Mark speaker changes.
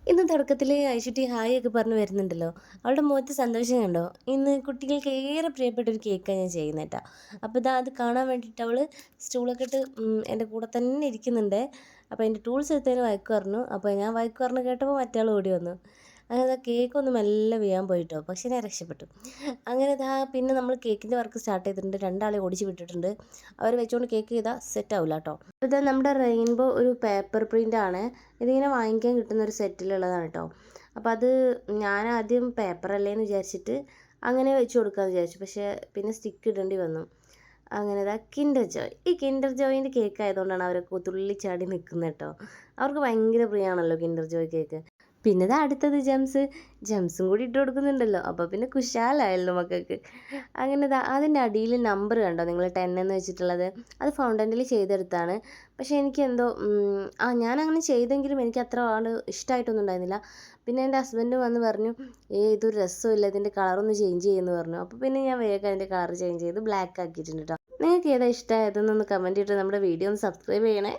Speaker 1: ഇന്ന് തുടക്കത്തിൽ ഐശുട്ടി ഹായ് ഒക്കെ പറഞ്ഞ് വരുന്നുണ്ടല്ലോ. അവളുടെ മുഖത്ത് സന്തോഷം കണ്ടോ? ഇന്ന് കുട്ടികൾക്ക് ഏറെ പ്രിയപ്പെട്ട ഒരു കേക്കാണ് ഞാൻ ചെയ്യുന്നത് കേട്ടോ. അപ്പോൾ അത് കാണാൻ വേണ്ടിയിട്ട് അവൾ സ്റ്റൂളൊക്കെ ഇട്ട് എൻ്റെ കൂടെ തന്നെ ഇരിക്കുന്നുണ്ട്. അപ്പോൾ എൻ്റെ ടൂൾസ് എടുത്തതിന് വഴക്ക് പറഞ്ഞു. അപ്പോൾ ഞാൻ വഴക്ക് പറഞ്ഞ് കേട്ടപ്പോൾ മറ്റേ ആൾ ഓടി വന്നു. അങ്ങനെ കേക്കൊന്ന് മെല്ലെ വീഴാൻ പോയിട്ടോ, പക്ഷേ ഞാൻ രക്ഷപ്പെട്ടു. അങ്ങനെ പിന്നെ നമ്മൾ കേക്കിൻ്റെ വർക്ക് സ്റ്റാർട്ട് ചെയ്തിട്ടുണ്ട്. രണ്ടാളെ ഓടിച്ച് വിട്ടിട്ടുണ്ട്. അവർ വെച്ചുകൊണ്ട് കേക്ക് ചെയ്താൽ സെറ്റ് ആവില്ല കേട്ടോ. ഇത് നമ്മുടെ റെയിൻബോ ഒരു പേപ്പർ പ്രിൻ്റാണ്. ഇതിങ്ങനെ വാങ്ങിക്കാൻ കിട്ടുന്ന ഒരു സെറ്റിലുള്ളതാണ് കേട്ടോ. അപ്പോൾ അത് ഞാൻ ആദ്യം പേപ്പറല്ലേന്ന് വിചാരിച്ചിട്ട് അങ്ങനെ വെച്ച് കൊടുക്കാമെന്ന് വിചാരിച്ചു. പക്ഷേ പിന്നെ സ്റ്റിക്ക് ഇടേണ്ടി വന്നു. അങ്ങനെ കിൻഡർ ജോയ്, ഈ കിൻഡർ ജോയിൻ്റെ കേക്ക് ആയതുകൊണ്ടാണ് അവരൊക്കെ തുള്ളിച്ചാടി നിൽക്കുന്നത് കേട്ടോ. അവർക്ക് ഭയങ്കര പ്രിയമാണല്ലോ കിൻഡർ ജോയ് കേക്ക്. പിന്നെ അടുത്തത് ജംസും കൂടി ഇട്ട് കൊടുക്കുന്നുണ്ടല്ലോ. അപ്പോൾ പിന്നെ കുശാലായല്ലോ മക്കൾക്ക്. അങ്ങനെ അതിൻ്റെ അടിയിൽ നമ്പർ കണ്ടോ നിങ്ങൾ, 10 എന്ന് വെച്ചിട്ടുള്ളത്. അത് ഫൗണ്ടനിൽ ചെയ്തെടുത്താണ്. പക്ഷേ എനിക്ക് എന്തോ ഞാനങ്ങനെ ചെയ്തെങ്കിലും എനിക്ക് അത്ര ഇഷ്ടമായിട്ടൊന്നും ഉണ്ടായിരുന്നില്ല. പിന്നെ എൻ്റെ ഹസ്ബൻഡ് വന്ന് പറഞ്ഞു, ഇതൊരു രസമില്ല, ഇതിൻ്റെ കളറൊന്ന് ചേഞ്ച് ചെയ്യുമെന്ന് പറഞ്ഞു. അപ്പോൾ പിന്നെ ഞാൻ വേഗം അതിൻ്റെ കളർ ചേഞ്ച് ചെയ്ത് ബ്ലാക്ക് ആക്കിയിട്ടുണ്ട് കേട്ടോ. നിങ്ങൾക്ക് ഏതാ ഇഷ്ടമായതെന്നൊന്ന് കമൻറ്റ് ചെയ്തിട്ട് നമ്മുടെ വീഡിയോ ഒന്ന് സബ്സ്ക്രൈബ് ചെയ്യണേ.